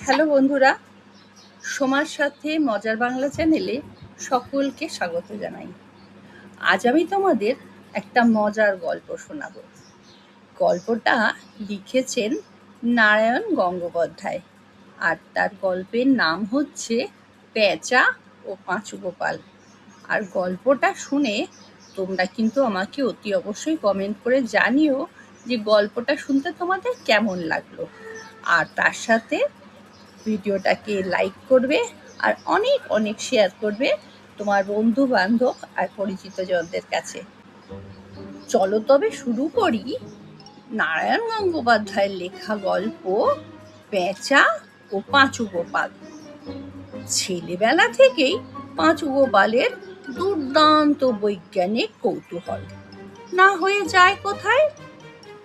Hello বন্ধুরা, সোমার সাথে মজার বাংলা চ্যানেলে সকলকে স্বাগত জানাই। আজ আমি তোমাদের একটা মজার গল্প শোনাব। গল্পটা লিখেছেন নারায়ণ গঙ্গোপাধ্যায়, আর তার গল্পের নাম হচ্ছে পেঁচা ও পাঁচু গোপাল। আর গল্পটা শুনে তোমরা কিন্তু আমাকে অতি অবশ্যই কমেন্ট করে জানিও যে গল্পটা শুনতে তোমাদের কেমন লাগলো। আর তার সাথে ভিডিওটাকে লাইক করবে আর অনেক অনেক শেয়ার করবে তোমার বন্ধু বান্ধব আর পরিচিত জনদের কাছে। চলো তবে শুরু করি নারায়ণ গঙ্গোপাধ্যায়ের লেখা গল্প পেঁচা ও পাঁচু গোপাল। ছেলেবেলা থেকেই পাঁচু গোপালের দুর্দান্ত বৈজ্ঞানিক কৌতূহল না হয়ে যায় কোথায়।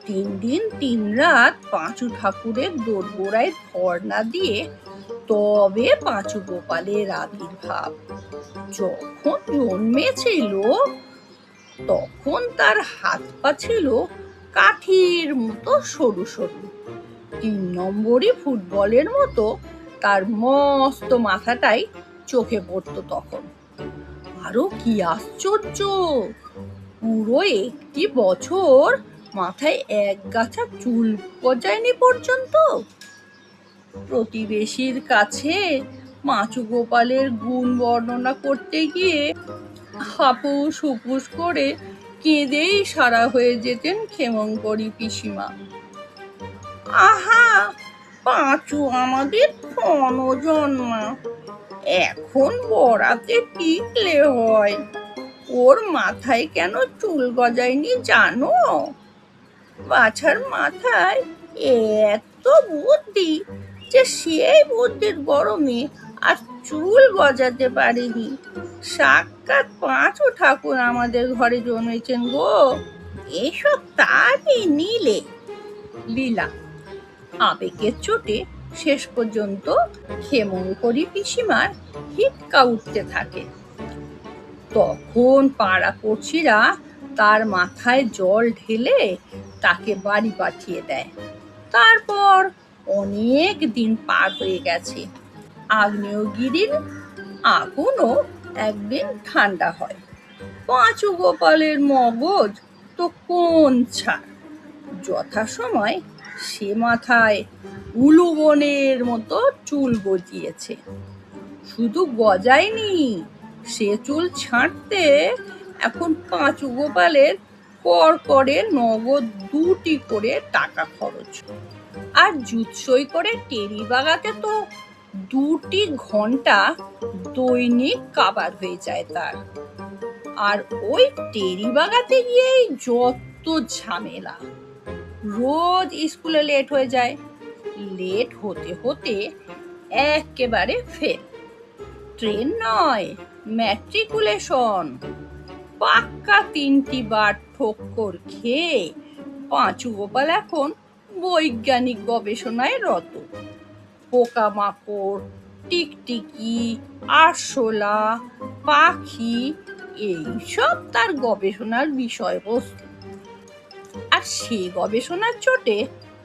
3 দিন 3 রাত পাঁচু ঠাকুরের দোরগোড়ায় ধর্ণা দিয়ে তবে পাঁচু গোপালের আবির্ভাব। যখন জন্মেছিল তখন তার হাত পা ছিল কাঠির মতো সরু সরু। 3 নম্বরই ফুটবলের মতো তার মস্ত মাথাটাই চোখে পড়তো তখন। আরো কি আশ্চর্য, পুরো একটি বছর মাথায় এক গাছা চুল গজায়নি পর্যন্ত। প্রতিবেশীর কাছে পাঁচু গোপালের গুণ বর্ণনা করতে গিয়ে হাপুস হুপুস করে কেঁদেই সারা হয়ে যেতেন ক্ষেমংকরী পিসিমা। আহা, পাঁচু আমাদের ক্ষণজন্মা, এখন বরাতে টিকলে হয়। ওর মাথায় কেন চুল গজায়নি জানো? বাছার মাথায় এত বুদ্ধি যে সেই বুদ্ধির গরমে আর চুল গজাতে পারেনি। সাক্ষাৎ পাঁচু ঠাকুর আমাদের ঘরে জন্মেছেন গো, এসব তারই নিলে লীলা। আবেগের চোটে শেষ পর্যন্ত ক্ষেমংকরী পিসিমার হিক্কা উঠতে থাকে। তখন পাড়া পড়শিরা তার মাথায় জল ঢেলে তাকে বাড়ি পাঠিয়ে দেয়। তারপর অনেক দিন পার হয়ে গেছে। আগ্নেয়গিরির আগুনও একদিন ঠান্ডা হয়। পাঁচু গোপালের মগজ তো কোন ছাড়, যথাসময় সে মাথায় উলুবনের মতো চুল গজিয়েছে। শুধু গজায়নি, সে চুল ছাঁটতে এখন পাঁচু গোপালের কড়কড়ে নগদ 2টি করে টাকা খরচ। আর জুৎসই করে টেরি বাগাতে তো 2টি ঘন্টা দৈনিক কাবার হয়ে যায় তার। আর ওই টেরি বাগাতে গিয়েই যত ঝামেলা। রোজ স্কুলে লেট হয়ে যায়, লেট হতে হতে একেবারে ফেল। ট্রেন নয়, ম্যাট্রিকুলেশন। পাক্কা 3টি বার ঠোক্কর খেয়ে পাঁচু গোপাল এখন বৈজ্ঞানিক গবেষণায় রত। পোকামাকড়, টিকটিকি, আরশোলা, পাখি এইসব তার গবেষণার বিষয়বস্তু। আর সে গবেষণার চোটে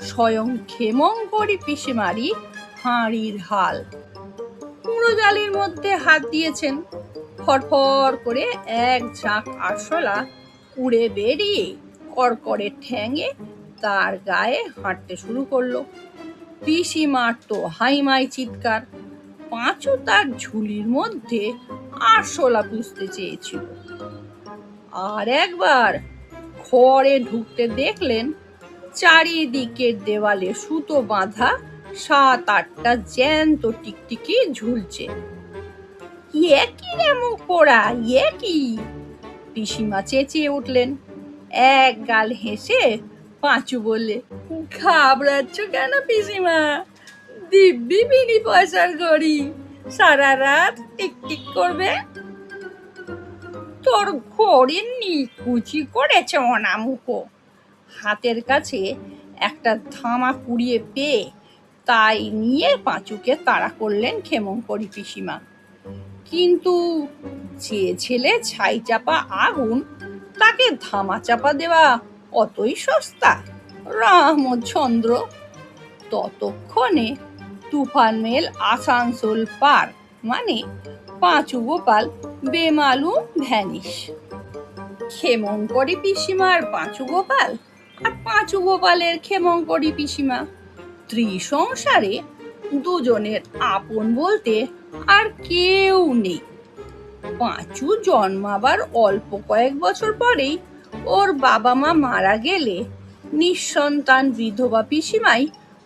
স্বয়ং ক্ষেমংকরী পিসিমারই হাঁড়ির হাল। পুরো জালির মধ্যে হাত দিয়েছেন, ফরফর করে এক ঝাঁক আরশোলা উড়ে বেরিয়ে কড়কড়ে ঠ্যাঙে তার গায়ে হাঁটতে শুরু করলো। পিসিমার তো হাইমাই চিৎকার। পাঁচু তার ঝুলির মধ্যে আরশোলা পুষতে চেয়েছিল। আর একবার ঘরে ঢুকতে দেখলেন চারিদিকের দেওয়ালে সুতো বাঁধা 7-8টা জ্যান্ত টিকটিকি ঝুলছে। এ কি রে মুখোড়া, এ কি? পিসিমা চেঁচিয়ে উঠলেন। এক গাল হেসে পাঁচু বললে, ঘাবড়াচ্ছ কেন পিসিমা? দিব্যি বিনি পয়সার ঘড়ি, সারা রাত টিকটিক করবে। তোর ঘড়ির নিকুচি করেছে অনামুখো। হাতের কাছে একটা ধামা কুড়িয়ে পেয়ে তাই নিয়ে পাঁচুকে তাড়া করলেন ক্ষেমংকরী পিসিমা। কিন্তু যে ছেলে ছাই চাপা আগুন, তাকে ধামা চাপা দেওয়া অতই সস্তা? রামচন্দ্র ততক্ষণে তুফান মেল আসানসোল পার, মানে পাঁচু গোপাল বেমালুম ভ্যানিশ। ক্ষেমংকরী পিসিমার পাঁচু গোপাল আর পাঁচু গোপালের ক্ষেমংকরী পিসিমা, ত্রিসংসারে দুজনের আপন বলতে আর কেউ নেই। পাঁচু জন্মাবার অল্প কয়েক বছর পরেই ওর বাবা মা মারা গেলে নিঃসন্তান বিধবা পিসিমাই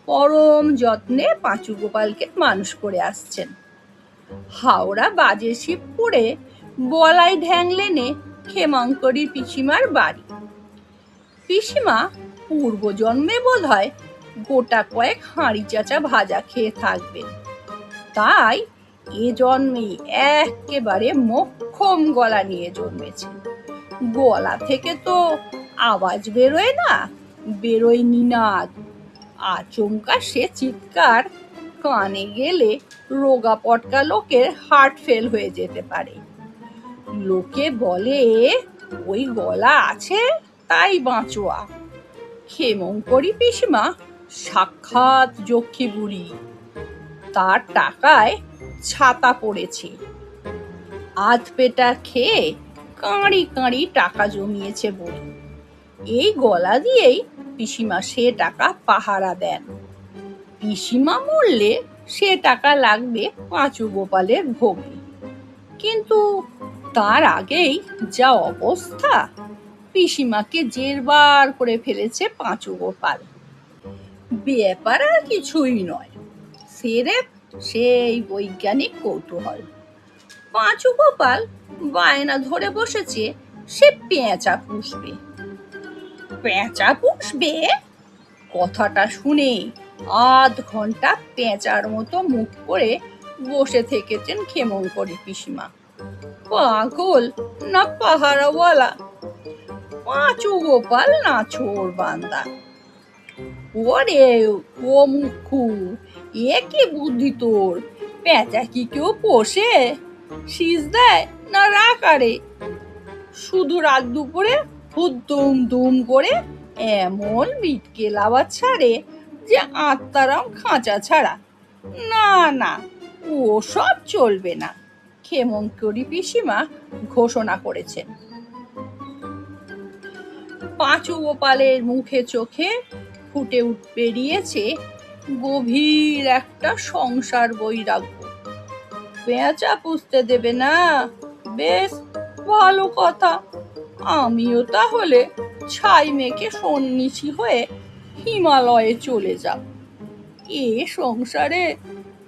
পরম যত্নে পাঁচু গোপালকে মানুষ করে আসছেন। হাওড়া বাজে শিবপুরে বলাই ঢ্যাংলেনে ক্ষেমংকরী পিসিমার বাড়ি। পিসিমা পূর্বজন্মে বোধহয় গোটা কয়েক হাঁড়ি চাচা ভাজা খেয়ে থাকবেন, তাই এ জন্মে একেবারে মোক্ষম গলা নিয়ে জন্মেছে। গলা থেকে তো আওয়াজ বেরোয় না, বেরোয় নিনাদ। আচমকা সে চিৎকার কানে গেলে রোগা পটকা লোকের হার্ট ফেল হয়ে যেতে পারে। লোকে বলে ওই গলা আছে তাই বাঁচোয়া। ক্ষেমংকরী পিসিমা সাক্ষাৎ যক্ষী বুড়ি, তার টাকায় ছাতা পড়েছে। আধ পেটা খেয়ে কাঁড়ি কাঁড়ি টাকা জমিয়েছে বুড়ি। এই গলা দিয়েই পিসিমা সে টাকা পাহারা দেন। পিসিমা মরলে সে টাকা লাগবে পাঁচু গোপালের ভোগে, কিন্তু তার আগেই যা অবস্থা, পিসিমাকে জেরবার করে ফেলেছে পাঁচু গোপাল। ব্যাপার আর কিছুই নয়, সেরেফ সেই বৈজ্ঞানিক কৌতূহল। পাঁচু গোপাল বায়না ধরে বসেছে সে পেঁচা পুষবে। পেঁচা পুষবে কথাটা শুনে আধ ঘন্টা পেঁচার মতো মুখ করে বসে থেকেছেন ক্ষেমংকরী পিসিমা। পাগল না পাহারাওয়ালা, পাঁচু গোপাল নাছোড় বান্দা। ওরে ও মুখু, এ কি বুদ্ধি তোর? পেঁচা কি কেউ পোষে? শীষ দেয় না রাখারে? শুধু রাত দুপুরে হুদ্দুম দুম করে এমন বিটকে লাওয়া ছাড়ে যে আত্মারাম খাঁচা ছাড়া। না না, ও সব চলবে না, ক্ষেমংকরী পিসিমা ঘোষণা করেছেন। পাঁচু গোপালের মুখে চোখে ফুটে বেরিয়েছে গভীর একটা সংসার বৈরাগ্য। পেঁচা পুষতে দেবে না? বেশ ভালো কথা, আমিও তাহলে ছাই মেখে সন্ন্যাসী হয়ে হিমালয়ে চলে যাব। এ সংসারে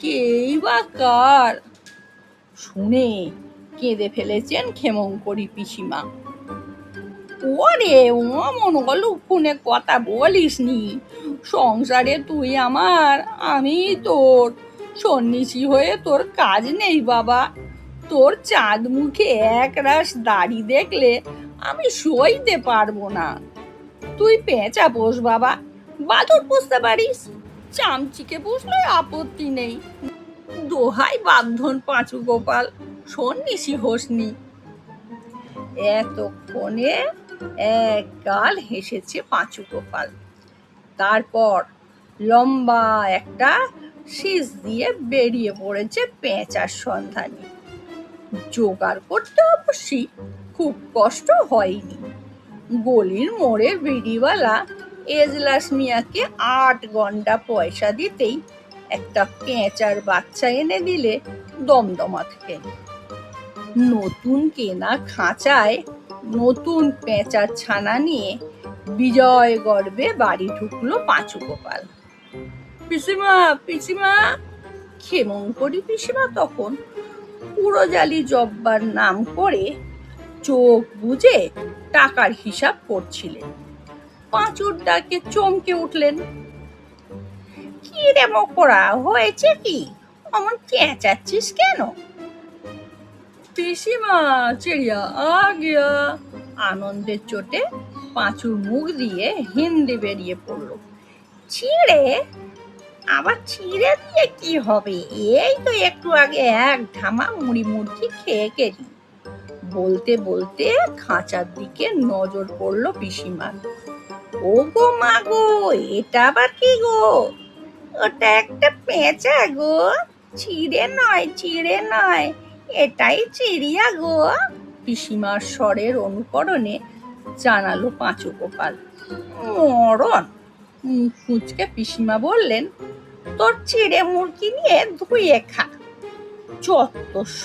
কেই বা কার? শুনে কেঁদে ফেলেছেন ক্ষেমংকরী পিসিমা। ওরে অমন অলক্ষণে কথা বলিস নি, সংসারে তুই আমার, আমি তোর। সন্ন্যাসী হয়ে তোর কাজ নেই বাবা। তোর চাঁদ মুখে এক রাশ দাড়ি দেখলে আমি সইতে পারবো না। তুই পেঁচা পোষ বাবা, বাদুড় পুষতে পারিস, চামচিকে পুষলে আপত্তি নেই। দোহাই বাঁধন পাঁচু গোপাল, সন্ন্যাসী হোসনি। এতক্ষণে এক গাল হেসেছে পাঁচু গোপাল, তারপর লম্বা একটা শীষ দিয়ে বেরিয়ে পড়েছে পেঁচার সন্ধানে। জোগাড় করতে অবশ্যই খুব কষ্ট হয়নি। গলির মোড়ের বিড়িওয়ালা এজলাস মিয়াকে 8 ঘন্টা পয়সা দিতেই একটা পেঁচার বাচ্চা এনে দিলে দমদমা থেকে। নতুন কেনা খাঁচায় নতুন পেঁচার ছানা নিয়ে বিজয় গর্বে বাড়ি ঢুকলো পাঁচু গোপাল। পিসিমা পিসিমা, ক্ষেমংকরী পিসিমা তখন পুরোজালি জব্বার নাম করে চোখ বুজে টাকার হিসাব করছিলেন। পাঁচুর ডাকে চমকে উঠলেন। কি রে মকরা, হয়েছে কি? অমন চেঁচাচ্ছিস কেন? পিসিমা চিড়িয়া আ গিয়া। আনন্দের চোটে পাঁচুর মুখ দিয়ে হিন্দি বেরিয়ে পড়ল। ছিঁড়ে? আবার ছিঁড়ে দিয়ে কি হবে? এই তো একটু আগে এক ধামা মুড়ি মুড়কি খেয়ে গেলি। বলতে বলতে খাঁচার দিকে নজর পড়লো পিসিমার। ও গো মা গো, এটা আবার কি গো? ওটা একটা পেঁচা গো, চিড়ে নয়, এটাই চিড়িয়া গো, পিসিমার স্বরের অনুকরণে জানালো পাঁচু গোপাল। মরণ! মুখ কুঁচকে পিসিমা বললেন, তোর চিড়ে মুরগি নিয়ে ধুয়ে খা, চত্বস্য।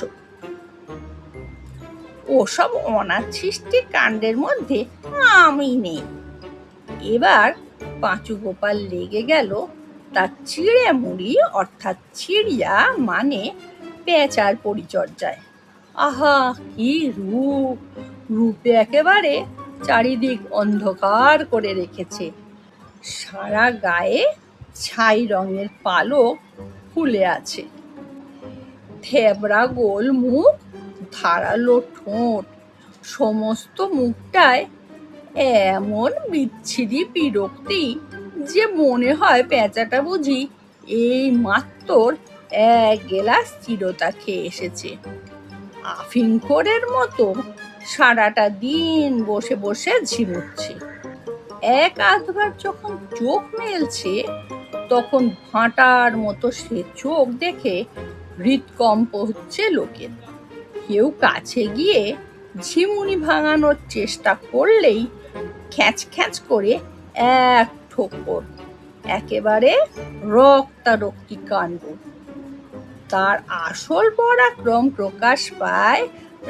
ওসব অনাছিষ্টি কাণ্ডের মধ্যে আমি নেই। এবার পাঁচু গোপাল লেগে গেল তার চিড়ে মুড়ি অর্থাৎ চিড়িয়া মানে পেঁচার পরিচর্যায়। আহা, কি রূপ! রূপে একেবারে চারিদিক অন্ধকার করে রেখেছে। সারা গায়ে ছাই রঙের পালক ফুলে আছে, থেবড়া গোল মুখ, ধারালো ঠোঁট, সমস্ত মুখটায় এমন বিচ্ছিরি বিরক্তি যে মনে হয় পেঁচাটা বুঝি এই মাত্র এক গ্লাস চিরতা খেয়ে এসেছে। আফিংখোরের মতো সারাটা দিন বসে বসে ঝিমুচ্ছে। এক আধবার যখন চোখ মেলছে তখন ভাঁটার মতো সে চোখ দেখে হৃদকম্প হচ্ছে লোকের। কেউ কাছে গিয়ে ঝিমুনি ভাঙানোর চেষ্টা করলেই খ্যাঁচ খ্যাঁচ করে এক ঠোকর, একেবারে রক্তারক্তি কাণ্ড। তার আসল পরাক্রম প্রকাশ পায়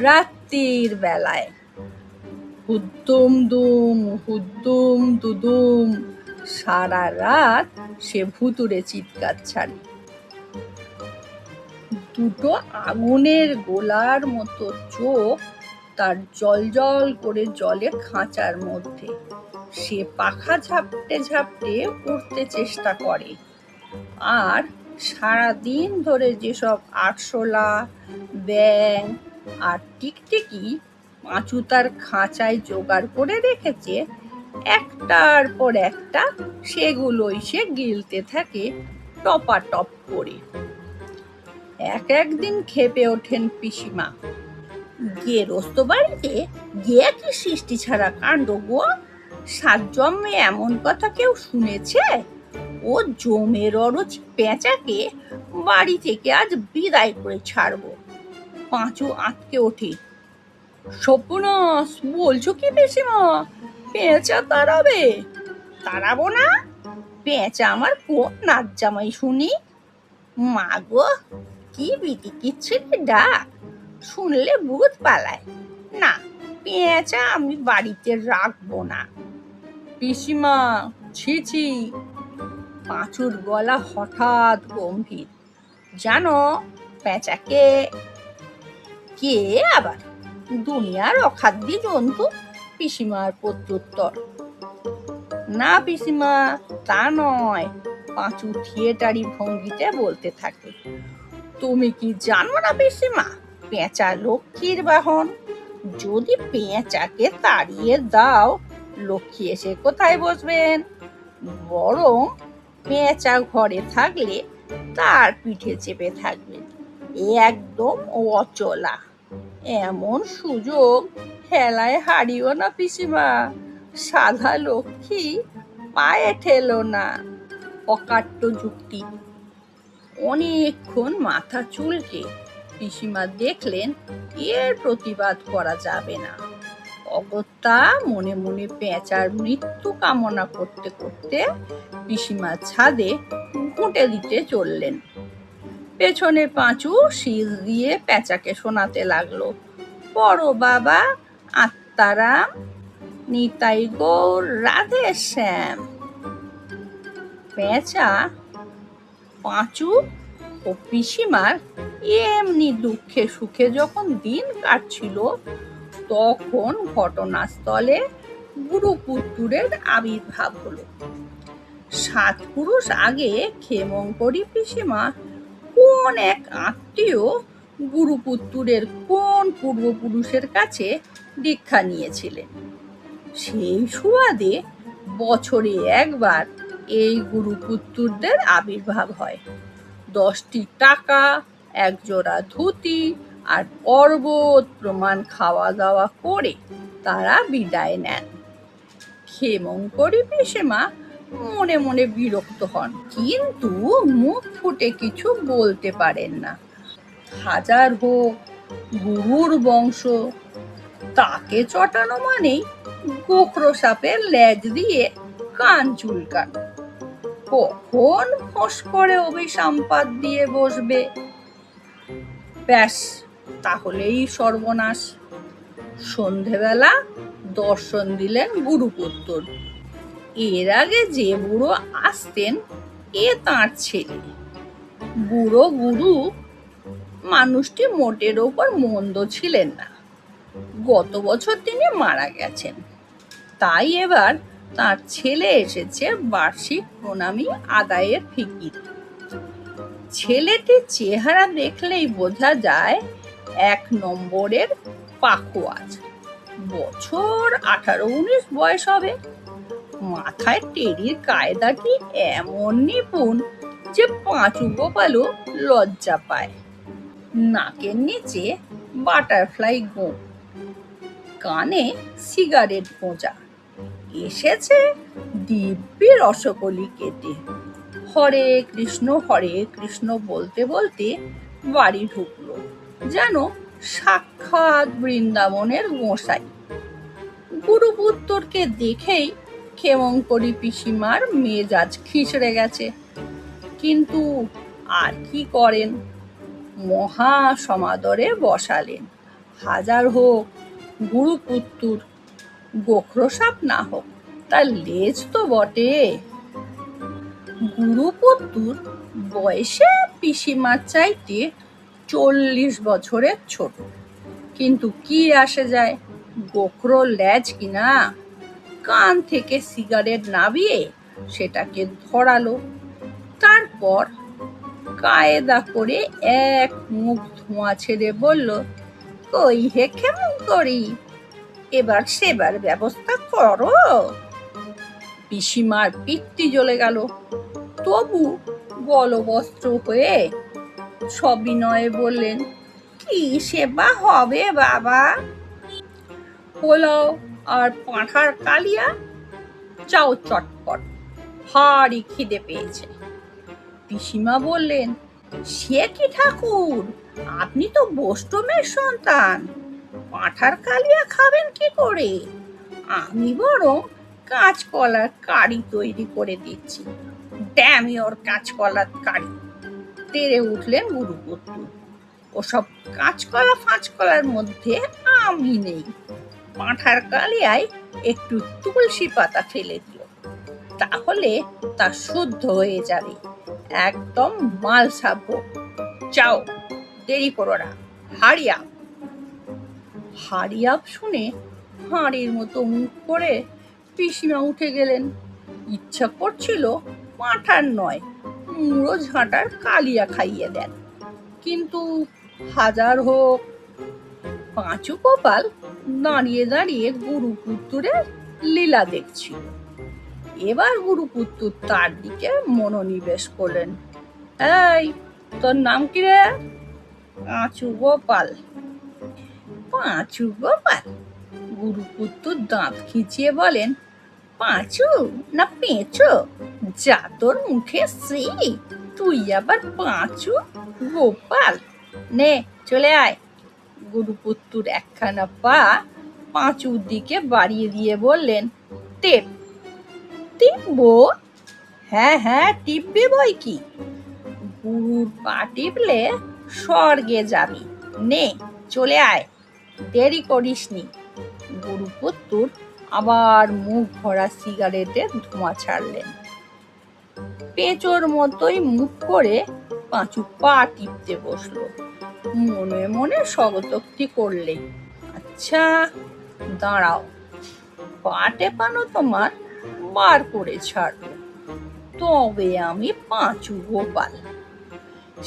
রাত্রির বেলায়। হুদ্দুম দুম হুদ্দুম দুদুম, সারা রাত সে ভুতুড়ে চিৎকার ছাড়ে। দুটো আগুনের গোলার মতো চোখ তার জলজল করে জলে খাঁচার মধ্যে। সে পাখা ঝাপটে ঝাপটে উঠতে চেষ্টা করে, আর সারাদিন ধরে যেসব আরশোলা, ব্যাং আর টিকটিকি পাঁচু তার খাঁচায় জোগাড় করে রেখেছে, একটার পর একটা সেগুলোই সে গিলতে থাকে টপাটপ করে। একদিন ক্ষেপে ওঠেন পিসিমা। গেরস্ত বাড়িতে গিয়ে কি সৃষ্টি ছাড়া কাণ্ড গো! সাত জন্মে এমন কথা কেউ শুনেছে? ও জমের অরুচি পেঁচাকে বাড়ি থেকে আজ বিদায় করে ছাড়বো। পাঁচু আঁতকে ওঠে। সর্বনাশ, বলছো কি পিসিমা? পেঁচা তাড়াবে? তাড়াবো না? পেঁচা আমার কোন নাচ জামাই শুনি? মা গো, কি বিতিকিচ্ছিরি ডাক! শুনলে ভূত পালায়। না, পেঁচা আমি বাড়িতে রাখবো না। পিসিমা, ছি ছি! পাঁচুর গলা হঠাৎ গম্ভীর। জানো পেঁচাকে? কে আবার? দুনিয়ার অখাদ্যি জন্তু, পিসিমার প্রত্যুত্তর। না পিসিমা, তা নয়, পাঁচু থিয়েটারি ভঙ্গিতে বলতে থাকে। তুমি কি জানো না পিসিমা, পেঁচা লক্ষ্মীর বাহন। যদি পেঁচাকে তাড়িয়ে দাও, লক্ষ্মী এসে কোথায় বসবেন? বরং পেঁচা ঘরে থাকলে তার পিঠে চেপে থাকবেন, একদম অচলা। এমন সুযোগ হেলায় হারিও না পিসিমা, সাধা লক্ষ্মী পায়ে ঠেলো না। অকাট্য যুক্তি। অনেকক্ষণ মাথা চুলকে পিসিমা দেখলেন এর প্রতিবাদ করা যাবে না। অগত্যা মনে মনে পেঁচার মৃত্যু কামনা করতে করতে পিসিমা ছাদে ঘুঁটে দিতে চললেন। পেছনে পাঁচু শীষ দিয়ে পেঁচাকে শোনাতে লাগলো, বড় বাবা আত্মারাম, নিতাই গৌর রাধে শ্যাম। পেঁচা পাঁচু ও পিসিমার এমনি দুঃখে সুখে যখন দিন কাটছিল, তখন ঘটনাস্থলে গুরুপুত্তুরের আবির্ভাব হলো। 7 পুরুষ আগে ক্ষেমংকরী পিসিমা কোন এক আত্মীয় গুরুপুত্তুরের কোন পূর্বপুরুষের কাছে দীক্ষা নিয়েছিলেন। সেই সুবাদে বছরে একবার এই গুরুপুত্তুরদের আবির্ভাব হয়। 10টি টাকা, এক জোড়া ধুতি আর পর্বত প্রমাণ খাওয়া দাওয়া করে তারা বিদায় নেন। ক্ষেমংকরী পিসিমা মনে মনে বিরক্ত হন, কিন্তু মুখ ফুটে কিছু বলতে পারেন না। হাজার হোক গুরুর বংশ, তাকে চটানো মানেই গোখরো সাপের লেজ দিয়ে কান চুলকানো। কখন ফোঁস করে অভিসম্পাত দিয়ে বসবে, ব্যাস তাহলেই সর্বনাশ। সন্ধেবেলা দর্শন দিলেন গুরুপুত্তর। এর আগে যে বুড়ো আসতেন এ তাঁর ছেলে। বুড়ো গুরু মানুষটি মোটের ওপর মন্দ ছিলেন না, গত বছর তিনি মারা গেছেন। তাই এবার তার ছেলে এসেছে বার্ষিক প্রণামী আদায়ের ফিকির। ছেলেটির চেহারা দেখলেই বোঝা যায় ১ নম্বরের পাখোয়াজ। বছর ১৮-১৯ বয়স হবে। মাথায় টেরির কায়দাটি এমন নিপুণ যে পাঁচু গোপালও লজ্জা পায়। নাকের নিচে বাটারফ্লাই গোঁফ, কানে সিগারেট গোঁজা। এসেছে দিব্যি রসকলি কেটে। হরে কৃষ্ণ বলতে বলতে বাড়ি ঢুকলো, যেন সাক্ষাৎ বৃন্দাবনের গোসাই। গুরুপুত্তরকে দেখেই ক্ষেমংকরী পিসিমার মেজাজ খিচড়ে গেছে, কিন্তু আর কি করেন, মহা সমাদরে বসালেন। হাজার হোক গুরুপুত্তর, গোখরো সাপ না হোক, তার লেজ তো বটে। গুরুপুত্তর বয়সে পিসিমার চাইতে ৪০ বছরের ছোট, কিন্তু কি আসে যায়, গোখরো লেজ কিনা। কান থেকে সিগারেট নাবিয়ে সেটাকে ধরালো, তারপর কায়দা করে এক মুখ ধোঁয়া ছেড়ে বলল, কই হে ক্ষেমংকরী, এবার সেবার ব্যবস্থা করো। পিসিমার পিত্তি জ্বলে গেল, তবু গলবস্ত্র হয়ে সবিনয়ে বললেন, কি সেবা হবে বাবা? পোলাও আর পাঁঠার কালিয়া, চাও চটপট, ভারী খিদে পেয়েছে। পিসিমা বললেন, সে কি ঠাকুর, আপনি তো বোষ্টমের সন্তান, পাঁঠার কালিয়া খাবেন কি করে? আমি বরং কাঁচকলার কারি তৈরি করে দিচ্ছি। ড্যাম ইওর কাঁচকলার কারি, তেড়ে উঠলেন গুরুপুত্র। ওসব কাঁচকলা ফাঁচকলার মধ্যে আমি নেই। পাঁঠার কালিয়ায় একটু তুলসী পাতা ফেলে দিও, তাহলে তা শুদ্ধ হয়ে যাবে, একদম মাল সাবো। যাও, দেরি করো না, হারি আপ। হারি আপ শুনে হাঁড়ির মতো মুখ করে পিসিমা উঠে গেলেন। ইচ্ছা করছিল পাঁঠার নয়, মুড়ো ঝাঁটার কালিয়া খাইয়ে দেন, কিন্তু হাজার হোক। পাঁচু গোপাল দাঁড়িয়ে দাঁড়িয়ে গুরুপুত্তরের লীলা দেখছিল। এবার গুরুপুত্তর তার দিকে মনোনিবেশ করলেন। এই, তোর নাম কি রে? পাঁচু গোপাল। পাঁচু গোপাল? গুরুপুত্তর দাঁত খিচিয়ে বলেন, পাঁচু না পেঁচো? যা তোর মুখে শ্রী, তুই আবার পাঁচু গোপাল? নে চলে আয়। গুরুপুত্তর একখানা পা পাঁচুর দিকে বাড়িয়ে দিয়ে বললেন, টেপ। টিপবো? হ্যাঁ টিপবি বই কি, গুরুর পা টিপলে স্বর্গে যাবি। নে চলে আয়, দেরি করিসনি। গুরুপুত্তর আবার মুখ ভরা সিগারেটের ধোঁয়া ছাড়লেন। পেঁচোর মতোই মুখ করে পাঁচু পা টিপতে বসলো। মনে মনে স্বগতোক্তি করলে, আচ্ছা দাঁড়াও, পা টেপানো তোমার বার করে ছাড়বো, তবে আমি পাঁচু গোপাল।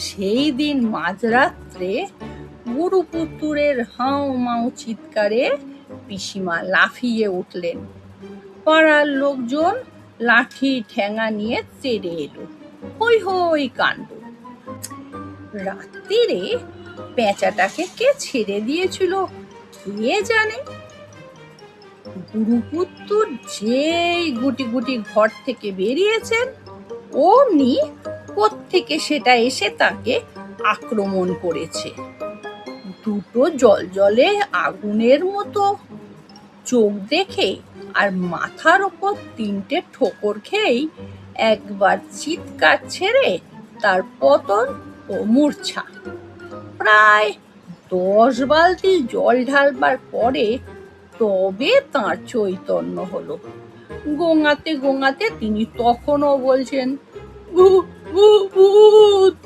সেই দিন মাঝরাত্রে গুরুপুত্তরের হাউ মাউ চিৎকারে পিসিমা লাফিয়ে উঠলেন। পাড়ার লোকজন লাঠি ঠ্যাঙা নিয়ে তেড়ে এলো, হই হই কাণ্ড। রাত্রিরে পেঁচাটাকে কে ছেড়ে দিয়েছিল কে জানে। গুরুপুত্তর যেই গুটি গুটি ঘর থেকে বেরিয়েছেন, অমনি কোত্থেকে সেটা এসে তাকে আক্রমণ করেছে। দুটো জলজলে আগুনের মতো চোখ দেখে আর মাথার ওপর 3টে ঠোকর খেয়েই একবার চিৎকার ছেড়ে তার পতন ও মূর্ছা। প্রায় 10 বালতি জল ঢালবার পরে তবে তাঁর চৈতন্য হলো। গোঙাতে গোঙাতে তিনি তখনও বলছেন, ভূত।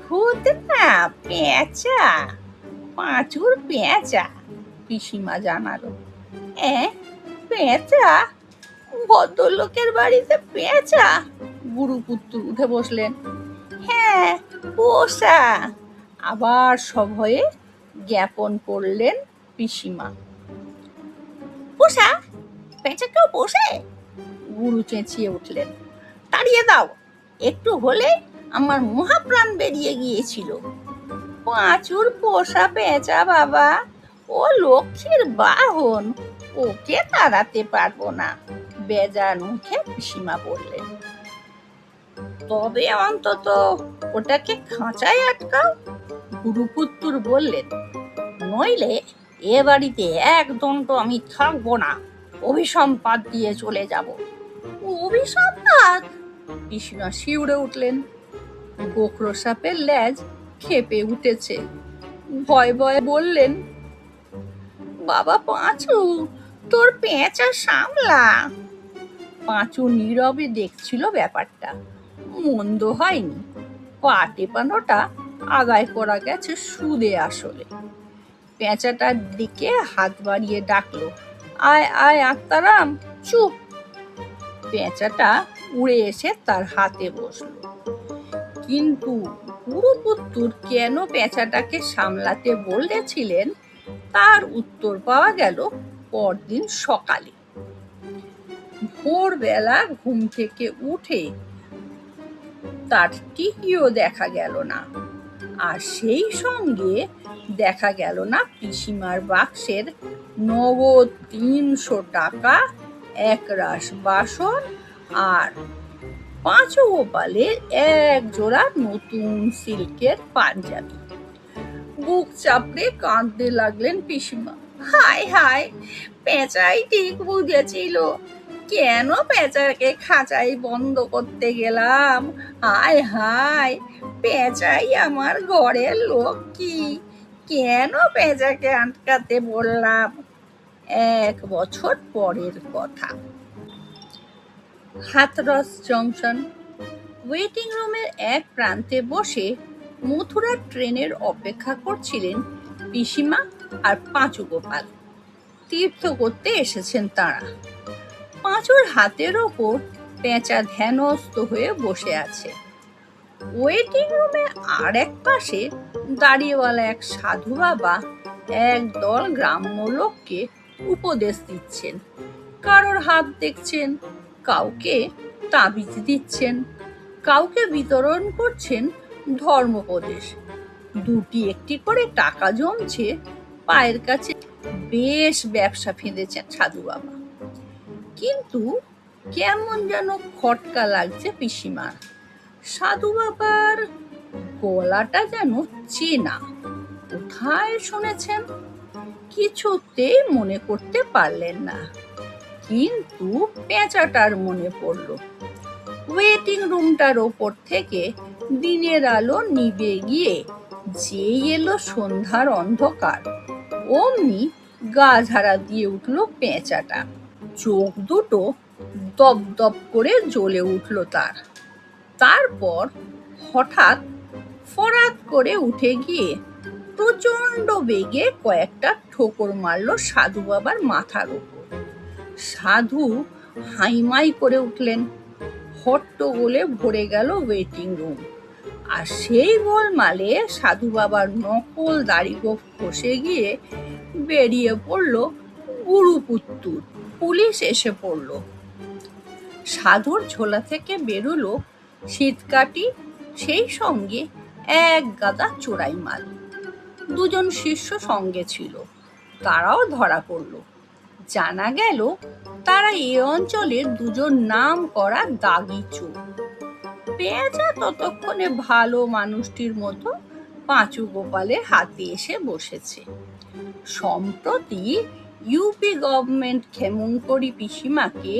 ভূত না, পেঁচা, পাঁচুর পেঁচা, পিসিমা জানালো। পেঁচা? ভদ্রলোকের বাড়িতে পেঁচা? গুরুপুত্র উঠে বসলেন। হ্যাঁ, পোষা। আবার সভয়ে জ্ঞাপন করলেন পিসিমা। পোষা? পেঁচাকেও পোষে? গুরু চেঁচিয়ে উঠলেন। তাড়িয়ে দাও, একটু হলে আমার মহাপ্রাণ বেরিয়ে গিয়েছিল। পাঁচুর পোষা পেঁচা বাবা, ও লক্ষ্মীর বাহন, ওকে তাড়াতে পারবো না, বেজার মুখে পিসিমা বললেন। তবে অন্তত ওটাকে খাঁচায় আটকাও, গুরুপুত্র বললেন। নইলে এ বাড়িতে একদণ্ড আমি থাকবো না, অভিসম্পাত দিয়ে চলে যাব। অভিসম্পাত? পিসিমা শিউরে উঠলেন। গোখরো সাপের লেজ খেপে উঠেছে। ভয় ভয়ে বললেন, বাবা পাঁচু, তোর পেঁচা সামলা। পাঁচু নীরবে দেখছিল ব্যাপারটা। মন্দ হয়নি, পা টেপানোটা আগায় করা গেছে সুদে আসলে। পেঁচাটার দিকে হাত বাড়িয়ে ডাকলো, আয় আয় আত্মারাম, চুপ। পেঁচাটা উড়ে এসে তার হাতে বসলো। কিন্তু গুরুপুত্র কেন পেঁচাটাকে সামলাতে বলেছিলেন তার উত্তর পাওয়া গেল পরদিন সকালে। ভোরবেলা ঘুম থেকে উঠে তার টিকিও দেখা গেল না, আর সেই সঙ্গে দেখা গেল না পিসিমার বাক্সের নগদ 300 টাকা, একরাশ বাসন আর পাঁচু গোপালের এক জোড়া নতুন সিল্কের পাঞ্জাবি। বুক চাপড়ে কাঁদতে লাগলেন পিসিমা। হায় হায়, পেঁচাই ঠিক বুঝেছিল, কেন পেঁচাকে খাঁচাই বন্ধ করতে গেলাম। হায় হায়, পেঁচাই আমার ঘরের লক্ষ্মী, কেন পেঁচাকে আটকাতে বললাম। 1 বছর পরের কথা। হাথরস জংশন। ওয়েটিং রুমের এক প্রান্তে বসে মথুরার ট্রেনের অপেক্ষা করছিলেন পিসিমা আর পাঁচু গোপাল। তীর্থ করতে এসেছেন তারা। পাঁচুর হাতের ওপর পেঁচা ধ্যানস্থ হয়ে বসে আছে। ওয়েটিং রুমে আর এক পাশে দাড়িওয়ালা এক সাধু বাবা একদল গ্রাম্য লোককে উপদেশ দিচ্ছেন। কারোর হাত দেখছেন, কাউকে তাবিজ দিচ্ছেন, কাউকে বিতরণ করছেন ধর্মোপদেশ। 2টি করে টাকা জমছে পায়ের কাছে। বেশ ব্যবসা ফেঁদেছেন সাধু বাবা। কিন্তু কেমন যেন খটকা লাগছে পিসিমার। সাধু বাবার গলাটা যেন চেনা, কোথায় শুনেছেন কিছুতেই মনে করতে পারলেন না। কিন্তু পেঁচাটার মনে পড়ল। ওয়েটিং রুমটার ওপর থেকে দিনের আলো নিভে গিয়ে যেই এলো সন্ধ্যার অন্ধকার, অমনি গা ঝাড়া দিয়ে উঠল পেঁচাটা। চোখ দুটো দপ দপ করে জ্বলে উঠল তার। তারপর হঠাৎ ফরাত করে উঠে গিয়ে প্রচন্ড বেগে কয়েকটা ঠোকর মারল সাধু বাবার মাথার উপর। সাধু হাইমাই করে উঠলেন। হট্টগোলে ভরে গেল ওয়েটিং রুম। আর সেই গোলমালে সাধু বাবার নকল দাড়ি গোঁফ খসে গিয়ে বেরিয়ে পড়ল গুরুপুত্র। পুলিশ এসে পড়ল। সাধুর ঝোলা থেকে বেরোলো শীতকাঠি, সেই সঙ্গে এক গাদা চোরাই মাল। 2 জন শিষ্য সঙ্গে ছিল, তারাও ধরা পড়ল। জানা গেল তারা এ অঞ্চলের দুজন নাম করা দাগি চোর। পেঁচা ততক্ষণে ভালো মানুষটির মতো পাঁচু গোপালের হাতে এসে বসেছে। সম্প্রতি ইউপি গভর্নমেন্ট ক্ষেমংকরী পিসিমাকে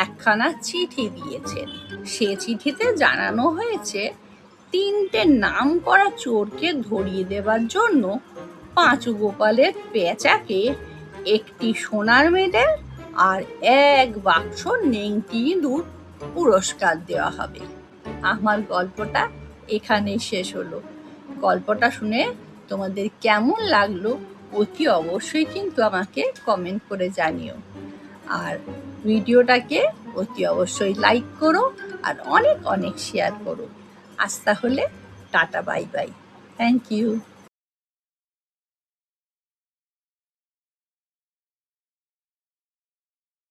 একখানা চিঠি দিয়েছেন। সে চিঠিতে জানানো হয়েছে 3টে নাম করা চোরকে ধরিয়ে দেবার জন্য পাঁচু গোপালের পেঁচাকে একটি সোনার মেডেল আর 1 বাক্স নেংটি ইঁদুর পুরস্কার দেওয়া হবে। আমার গল্পটা এখানেই শেষ হলো। গল্পটা শুনে তোমাদের কেমন লাগলো অতি অবশ্যই কিন্তু আমাকে কমেন্ট করে জানিও। আর ভিডিওটাকে অতি অবশ্যই লাইক করো আর অনেক অনেক শেয়ার করো। আজ তাহলে tata bye bye. Thank you.